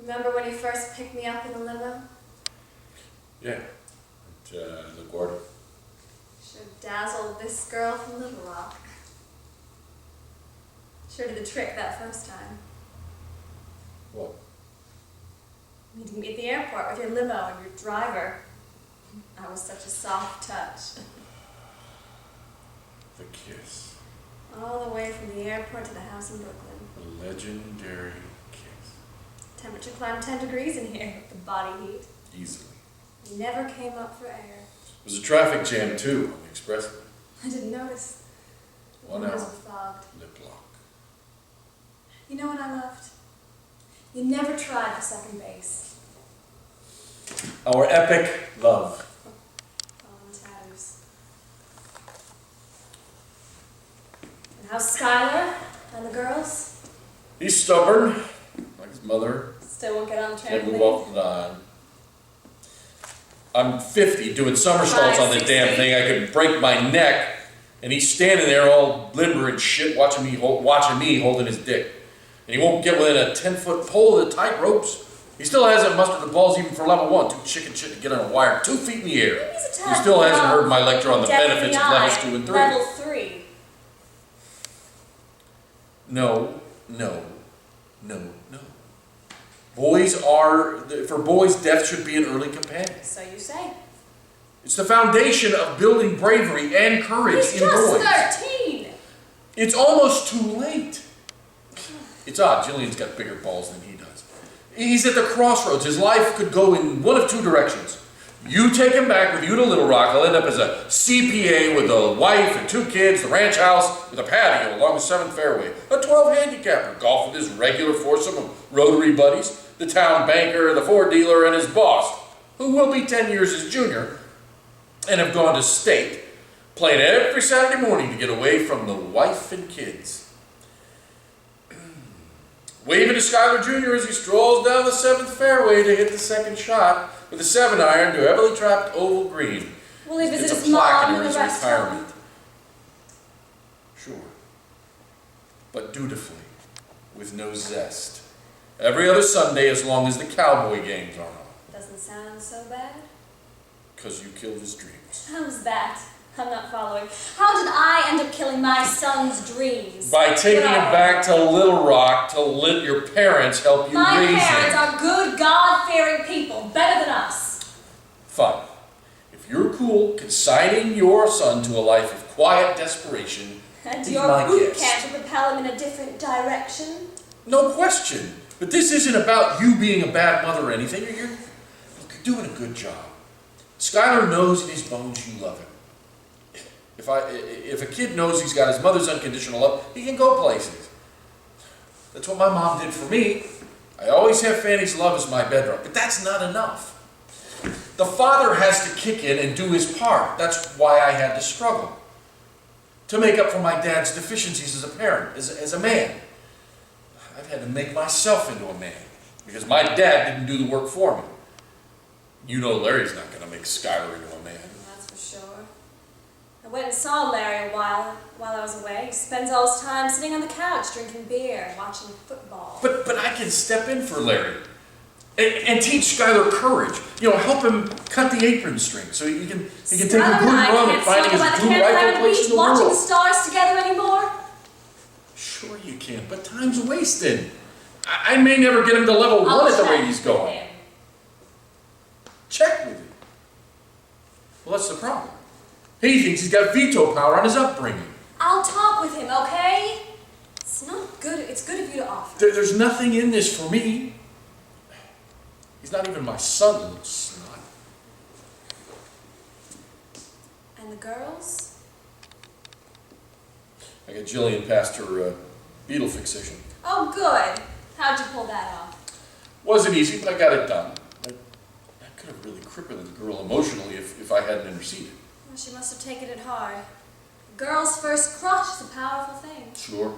Remember when you first picked me up in the limo? Yeah, at LaGuardia. Sure dazzled this girl from Little Rock. Sure did the trick that first time. What? Meeting me at the airport with your limo and your driver. That was such a soft touch. The kiss. All the way from the airport to the house in Brooklyn. The legendary kiss. Temperature climbed 10 degrees in here with the body heat. Easily. You never came up for air. It was a traffic jam too on the expressway. I didn't notice. 1 The hour. windows were fogged. Lip lock. You know what I loved? You never tried for second base. Our epic love. All in tatters. And how's Skylar and the girls? He's stubborn, like his mother. Still won't get on the Can't move trampoline? off the dime. I'm 50 doing somersaults on this damn thing. I could break my neck, and he's standing there all limber and shit, watching me holding his dick. And he won't get within a 10-foot pole of the tight ropes. He still hasn't mustered the balls even for level 1. Too chicken shit to get on a wire 2 feet in the air. He still hasn't heard my lecture on the benefits of levels 2 and 3. Level 3. No. For boys, death should be an early companion. So you say. It's the foundation of building bravery and courage He's in boys. just 13. It's almost too late. It's odd, Jillian's got bigger balls than he does. He's at the crossroads. His life could go in one of 2 directions. You take him back with you to Little Rock, he'll end up as a CPA with a wife and 2 kids, the ranch house with a patio along the 7th fairway, a 12 handicapper, golf with his regular foursome of Rotary buddies, the town banker, the Ford dealer, and his boss, who will be 10 years his junior, and have gone to state, playing every Saturday morning to get away from the wife and kids. Waving to Skylar Jr. as he strolls down the 7th fairway to hit the second shot with a 7-iron to heavily trapped oval green. Will he visit It's his a plaque mom in in his the rest retirement. Sure. But dutifully, with no zest. Every other Sunday as long as the cowboy games are on. Doesn't sound so bad. Because you killed his dreams. How's that? I'm not following. How did I end up killing my son's dreams? By taking him back to Little Rock to let your parents help you My raise him. parents are good, God-fearing people, better than us. Fine. If you're cool consigning your son to a life of quiet desperation, And be your my boot guest. camp to propel him in a different direction? No question. But this isn't about you being a bad mother or anything. You're doing a good job. Skylar knows in his bones you love him. If a kid knows he's got his mother's unconditional love, he can go places. That's what my mom did for me. I always have Fanny's love as my bedrock, but that's not enough. The father has to kick in and do his part. That's why I had to struggle. To make up for my dad's deficiencies as a parent, as a man. I've had to make myself into a man, because my dad didn't do the work for me. You know Larry's not going to make Skylar into a man. That's for sure. I went and saw Larry a while I was away. He spends all his time sitting on the couch drinking beer and watching football. But I can step in for Larry and teach Skylar courage. Help him cut the apron string so he can take a good run at finding his blue rifle place in the watching the world. stars together anymore? Sure you can, but time's wasted. I may never get him to level 1 at the rate he's going. Check with him. Well, that's the problem. He thinks he's got veto power on his upbringing. I'll talk with him, okay? It's not good. It's good of you to offer. There's nothing in this for me. He's not even my son, little snot. And the girls? I got Jillian past her beetle fixation. Oh, good. How'd you pull that off? Wasn't easy, but I got it done. I could have really crippled the girl emotionally if I hadn't interceded. Well, she must have taken it hard. A girl's first crush is a powerful thing. Sure.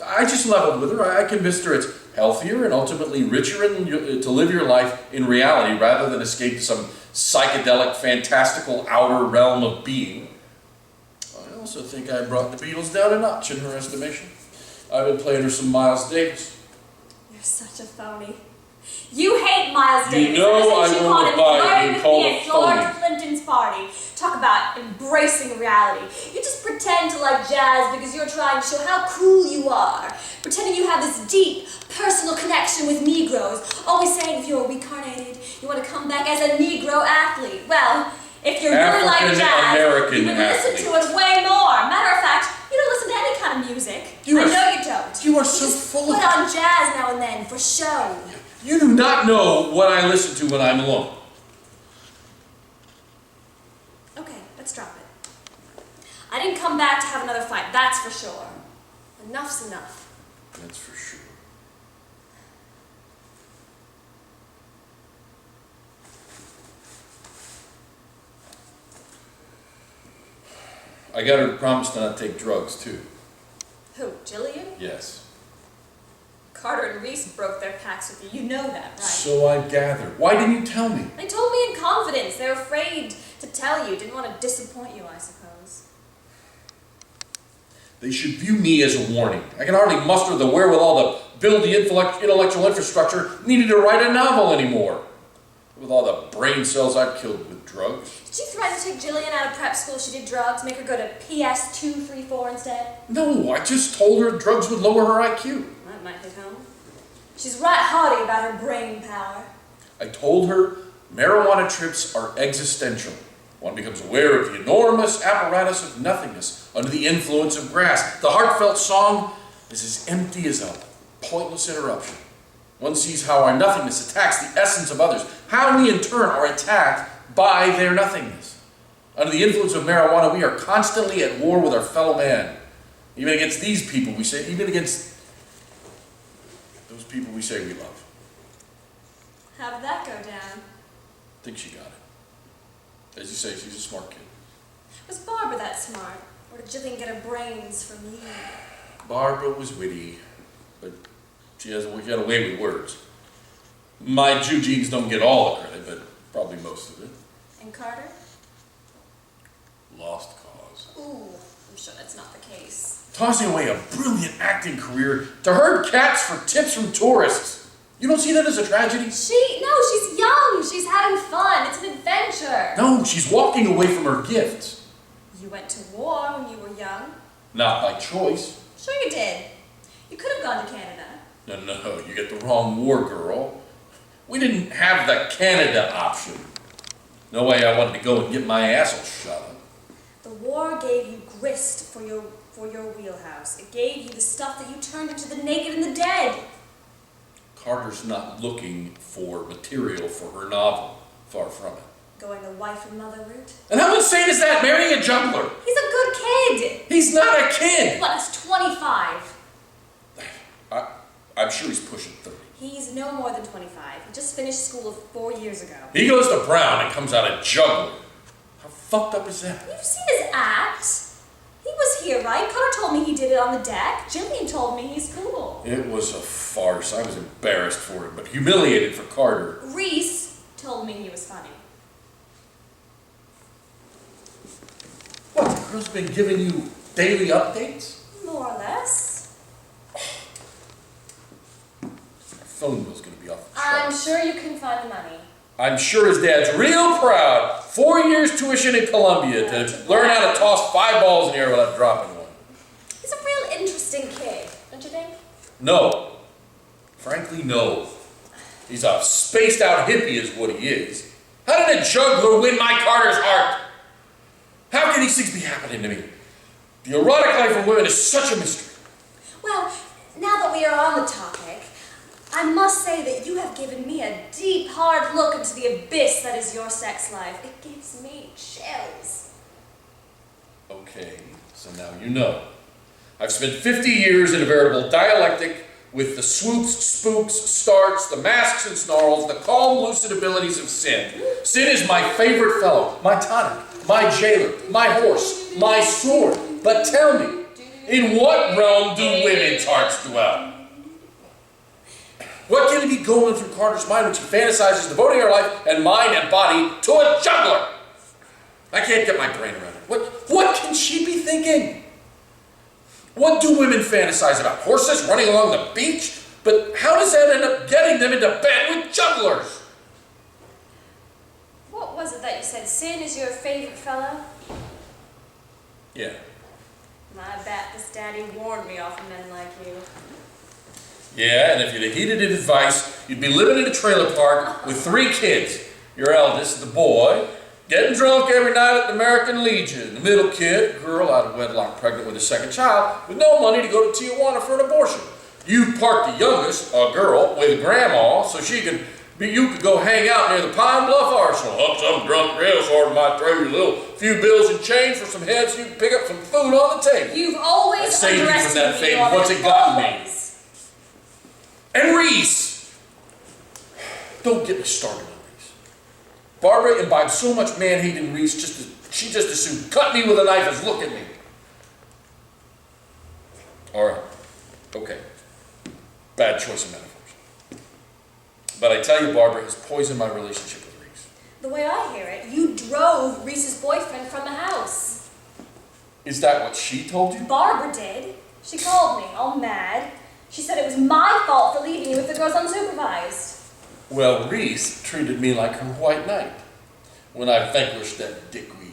I just leveled with her. I convinced her it's healthier and ultimately richer to live your life in reality rather than escape to some psychedelic, fantastical outer realm of being. I also think I brought the Beatles down a notch in her estimation. I've been playing her some Miles Davis. You're such a phony. You hate Miles Davis. You know I won't abide being called a phony. George Clinton's party. Talk about embracing reality. You just pretend to like jazz because you're trying to show how cool you are. Pretending you have this deep, personal connection with Negroes. Always saying if you're reincarnated, you want to come back as a Negro athlete. Well, if you're really like jazz, you would listen to it way more. Matter of fact, you don't listen to any kind of music. I know you don't. You are so full of it. Put on jazz now and then for show. You do not know what I listen to when I'm alone. Okay, let's drop it. I didn't come back to have another fight, that's for sure. Enough's enough. That's for sure. I got her to promise to not take drugs, too. Who, Jillian? Yes. Carter and Reese broke their pacts with you. You know that, right? So I gather. Why didn't you tell me? They told me in confidence. They were afraid to tell you. Didn't want to disappoint you, I suppose. They should view me as a warning. I can hardly muster the wherewithal to build the intellectual infrastructure needed to write a novel anymore. With all the brain cells I've killed with drugs. Did you threaten to take Jillian out of prep school? She did drugs, make her go to PS 234 instead? No, I just told her drugs would lower her IQ. That might hit home. She's right haughty about her brain power. I told her marijuana trips are existential. One becomes aware of the enormous apparatus of nothingness under the influence of grass. The heartfelt song is as empty as a pointless interruption. One sees how our nothingness attacks the essence of others, how we in turn are attacked by their nothingness. Under the influence of marijuana, we are constantly at war with our fellow man. Even against these people we say, even against those people we say we love. How did that go down? I think she got it. As you say, she's a smart kid. Was Barbara that smart? Or did Jillian get her brains from you? Barbara was witty, but she had a way with words. My Jew genes don't get all the credit, but probably most of it. And Carter? Lost cause. Ooh, I'm sure that's not the case. Tossing away a brilliant acting career to herd cats for tips from tourists. You don't see that as a tragedy? No, she's young. She's having fun. It's an adventure. No, she's walking away from her gifts. You went to war when you were young. Not by choice. Sure you did. You could have gone to Canada. No, you get the wrong war, girl. We didn't have the Canada option. No way I wanted to go and get my asshole shot up. The war gave you grist for your wheelhouse. It gave you the stuff that you turned into the naked and the dead. Carter's not looking for material for her novel. Far from it. Going the wife and mother route? And how insane is that, marrying a juggler? He's a good kid. He's not a kid. What, he's 25. I'm sure he's pushing 30. He's no more than 25. He just finished school 4 years ago. He goes to Brown and comes out a juggler. How fucked up is that? You've seen his act. He was here, right? Carter told me he did it on the deck. Jillian told me he's cool. It was a farce. I was embarrassed for it, but humiliated for Carter. Reese told me he was funny. What, the girl's been giving you daily updates? More or less. My phone bill's gonna be off the I'm charts. sure you can find the money. I'm sure his dad's real proud. 4 years tuition in Columbia to learn how to toss 5 balls in the air without dropping one. He's a real interesting kid, don't you think? No. Frankly, no. He's a spaced out hippie is what he is. How did a juggler win my Carter's heart? How can these things be happening to me? The erotic life of women is such a mystery. Well, now that we are on the topic, I must say that you have given me a deep, hard look into the abyss that is your sex life. It gives me chills. Okay, so now you know. I've spent 50 years in a veritable dialectic with the swoops, spooks, starts, the masks and snarls, the calm, lucid abilities of sin. Sin is my favorite fellow, my tonic, my jailer, my horse, my sword. But tell me, in what realm do women's hearts dwell? What can be going through Carter's mind when she fantasizes devoting her life and mind and body to a juggler? I can't get my brain around it. What can she be thinking? What do women fantasize about? Horses running along the beach? But how does that end up getting them into bed with jugglers? What was it that you said? Sin is your favorite fellow? Yeah. I bet this daddy warned me off of men like you. Yeah, and if you'd have heeded his advice, you'd be living in a trailer park with 3 kids. Your eldest, the boy, getting drunk every night at the American Legion. The middle kid, girl out of wedlock pregnant with a second child, with no money to go to Tijuana for an abortion. You parked the youngest, a girl, with grandma, so you could go hang out near the Pine Bluff Arsenal. Up some drunk rail sort might throw you a little few bills and change for some heads so you can pick up some food on the table. You've always saved you from that underestimated fate. me, Robert. What's it gotten me? Always. And Reese! Don't get me started on Reese. Barbara imbibed so much man-hate in Reese, she just as soon cut me with a knife as look at me. All right. Okay. Bad choice of metaphors. But I tell you, Barbara has poisoned my relationship with Reese. The way I hear it, you drove Reese's boyfriend from the house. Is that what she told you? Barbara did. She called me, all mad. She said it was my fault for leaving you with the girls unsupervised. Well, Reese treated me like her white knight when I vanquished that dickweed.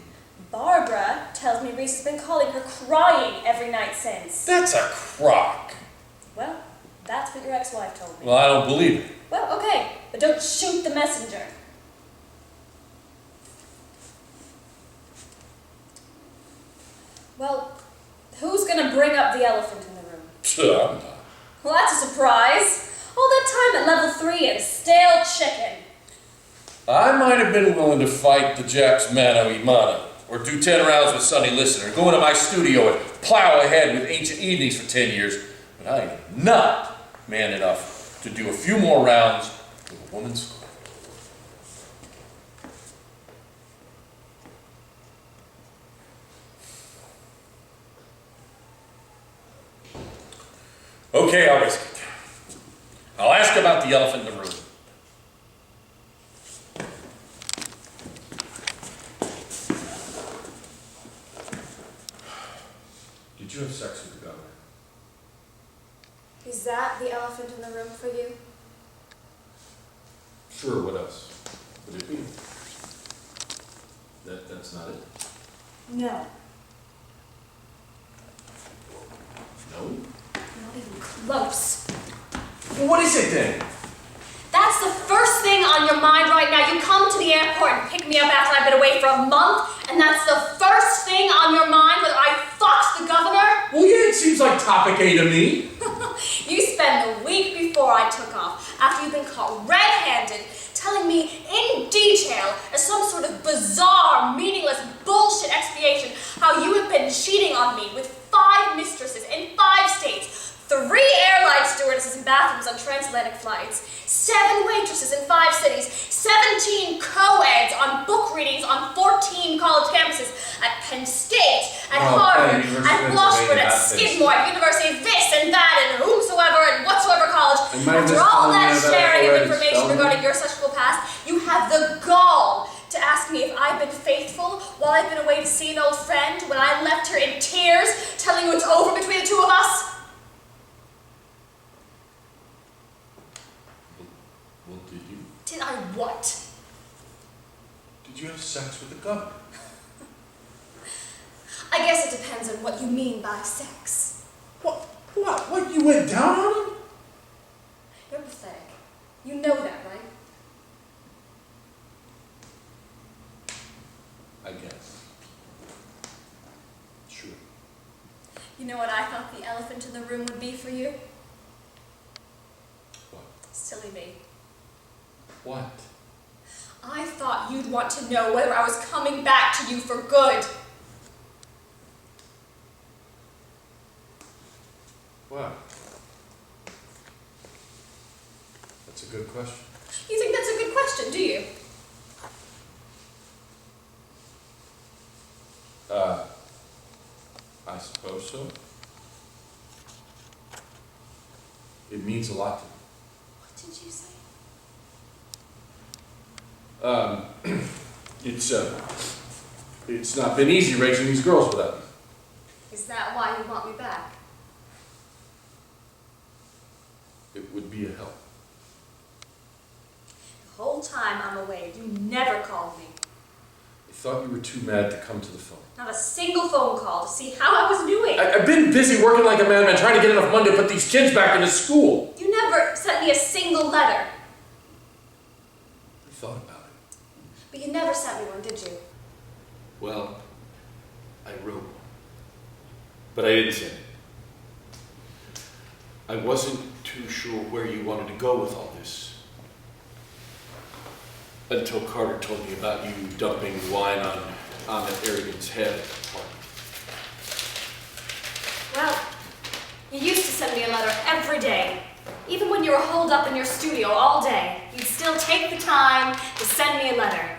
Barbara tells me Reese has been calling her crying every night since. That's a crock. Well, that's what your ex-wife told me. Well, I don't believe it. Well, okay, but don't shoot the messenger. Well, who's gonna bring up the elephant in the room? I'm not. Well, that's a surprise. All that time at level 3 and stale chicken. I might have been willing to fight the Japs mano y mano, or do 10 rounds with Sonny Listener, go into my studio and plow ahead with Ancient Evenings for 10 years, but I am not man enough to do a few more rounds with a woman's scorn. Okay, I'll risk it. I'll ask about the elephant in the room. Did you have sex with the governor? Is that the elephant in the room for you? Sure, what else would it be? That's not it? No. No? Not even close. Well, what is it then? That's the first thing on your mind right now. You come to the airport and pick me up after I've been away for a month, and that's the first thing on your mind, whether I fucked the governor? Well, yeah, it seems like topic A to me. You spend the week before I took off, after you've been caught red-handed, telling me in detail, as some sort of bizarre, meaningless bullshit expiation, how you have been cheating on me with 5 mistresses in 5 states, 3 airline stewardesses in bathrooms on transatlantic flights, 7 waitresses in 5 cities, 17 co-eds on book readings on 14 college campuses, at Penn State, at Harvard, at Washburn, at Skidmore, at University of this and that, and whomsoever and whatsoever college. After all that sharing of information regarding your sexual past, you have the gall to ask me if I've been faithful while I've been away to see an old friend when I left her in tears, telling you it's over between the 2 of us. Well, did you? Did I what? Did you have sex with the governor? I guess it depends on what you mean by sex. What? What? You went down on him? You're pathetic. You know that, right? I guess. Sure. You know what I thought the elephant in the room would be for you? What? Silly me. What? I thought you'd want to know whether I was coming back to you for good. Well, that's a good question. You think that's a good question, do you? I suppose so. It means a lot to me. What did you say? It's not been easy raising these girls without me. Is that why you want me back? It would time I'm away, you never called me. I thought you were too mad to come to the phone. Not a single phone call to see how I was doing. I've been busy working like a madman trying to get enough money to put these kids back into school. You never sent me a single letter. I thought about it. But you never sent me one, did you? Well, I wrote one. But I didn't send it. I wasn't too sure where you wanted to go with all this. Until Carter told me about you dumping wine on Ahmed Arrogant's head at the party. Well, you used to send me a letter every day. Even when you were holed up in your studio all day, you'd still take the time to send me a letter.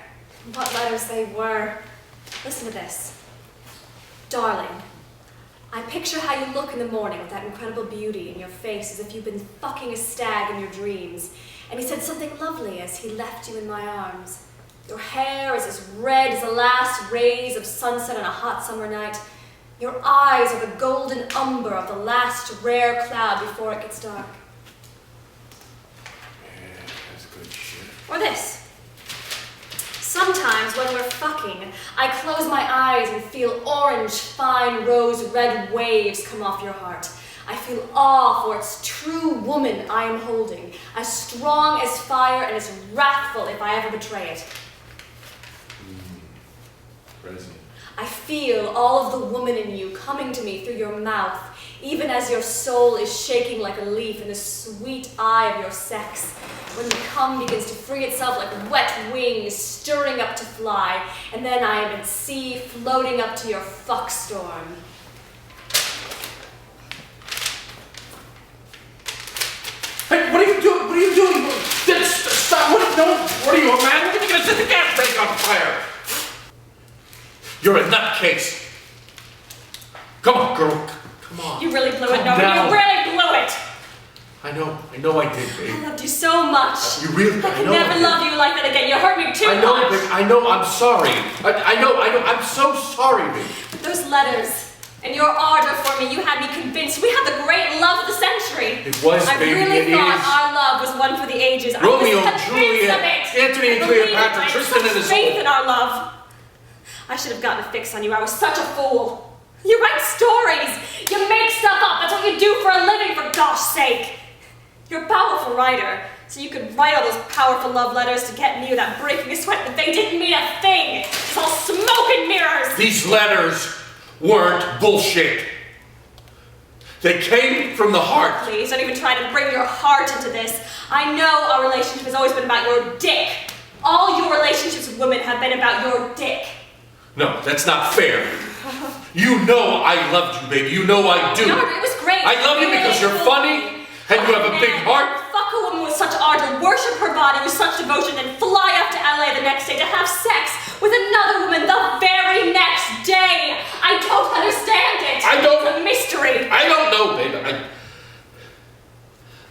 And what letters they were. Listen to this. Darling, I picture how you look in the morning with that incredible beauty in your face as if you've been fucking a stag in your dreams. And he said something lovely as he left you in my arms. Your hair is as red as the last rays of sunset on a hot summer night. Your eyes are the golden umber of the last rare cloud before it gets dark. Yeah, that's good shit. Or this. Sometimes when we're fucking, I close my eyes and feel orange, fine, rose red waves come off your heart. I feel awe for its true woman I am holding, as strong as fire and as wrathful if I ever betray it. Crazy. I feel all of the woman in you coming to me through your mouth, even as your soul is shaking like a leaf in the sweet eye of your sex, when the cum begins to free itself like wet wings stirring up to fly, and then I am at sea floating up to your fuck storm. Hey, what are you doing? What are you doing? Stop! What are you, a man? You're gonna set the gas tank on fire! You're a nutcase. Come on, girl. Come on. You really blew it, Calm no, down. you really blew it! I know I did, babe. I loved you so much. You really, I can never love you like that again. You hurt me too I know, much. babe. I know, I'm sorry. I know, I'm so sorry, babe. Those letters and your ardor for me, you had me convinced we had the great love of the century. It was, I baby, really it thought is. our love was one for the ages. Romeo, I was convinced Juliet, of it. Antony and I believed Cleopatra, I had Tristan such and faith Isolde. in our love. I should have gotten a fix on you. I was such a fool. You write stories. You make stuff up. That's what you do for a living, for gosh sake. You're a powerful writer, so you could write all those powerful love letters to get me without breaking a sweat, but they didn't mean a thing. It's all smoke and mirrors. These letters weren't bullshit. They came from the heart. Please, don't even try to bring your heart into this. I know our relationship has always been about your dick. All your relationships with women have been about your dick. No, that's not fair. You know I loved you, baby. You know I do. No, it was great. I love you because you're funny and you have a big heart. Fuck a woman with such ardor, worship her body with such devotion, and fly up to LA the next day to have sex with another woman the very next day. I don't understand it. I don't. It's a mystery. I don't know, baby.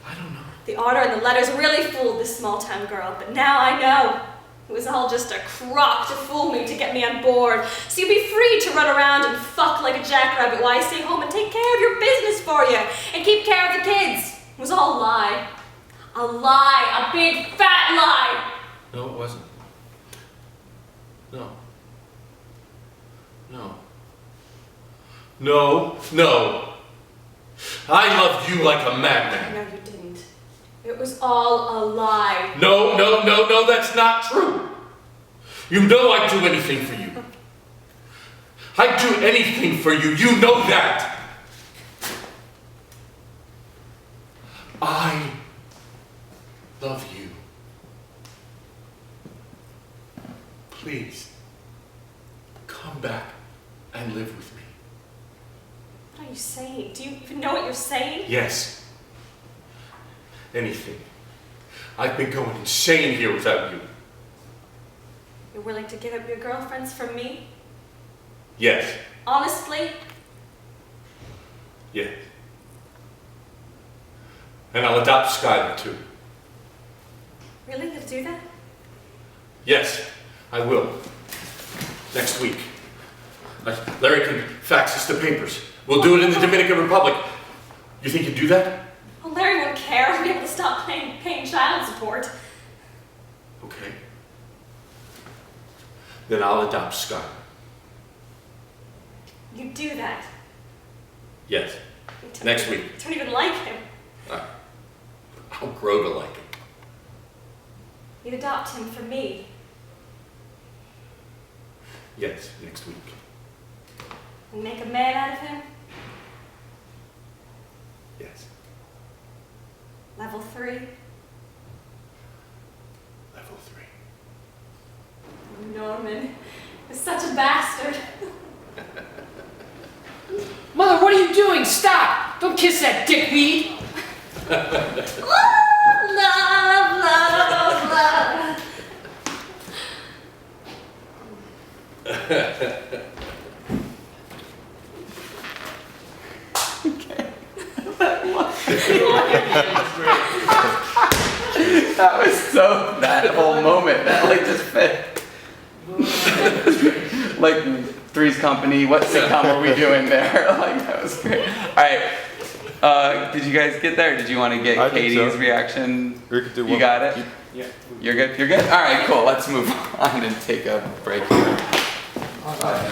I don't know. The ardor and the letters really fooled this small town girl, but now I know. It was all just a crock to fool me, to get me on board. So you'd be free to run around and fuck like a jackrabbit while I stay home and take care of your business for you and keep care of the kids. It was all a lie. A lie. A big fat lie. No, it wasn't. No. No. No. No. I loved you like a madman. No, you didn't. It was all a lie. No, that's not true. You know I'd do anything for you. I'd do anything for you. You know that. I love you. Please, come back and live with me. What are you saying? Do you even know what you're saying? Yes. Anything. I've been going insane here without you. You're willing to give up your girlfriends for me? Yes. Honestly? Yes. And I'll adopt Skylar too. Really? You'll do that? Yes, I will. Next week. Larry can fax us the papers. We'll do it in the Dominican Republic. You think you'd do that? Well, Larry won't care. He'll be able to stop paying child support. Okay. then I'll adopt Scott. You do that. Yes, You don't next even- week. You don't even like him. I'll grow to like him. You adopt him for me. Yes, next week. And make a man out of him. Yes. Level 3. Level 3. Norman is such a bastard. Mother, what are you doing? Stop! Don't kiss that dickweed! Love, love, love. That was so, that whole moment, that like just fit. Like Three's Company, what sitcom are we doing there? Like that was great. Alright, did you guys get there? Did you want to get I think Katie's so. reaction? Do You got it? Yeah. You're good? You're good? Alright, cool, let's move on and take a break here.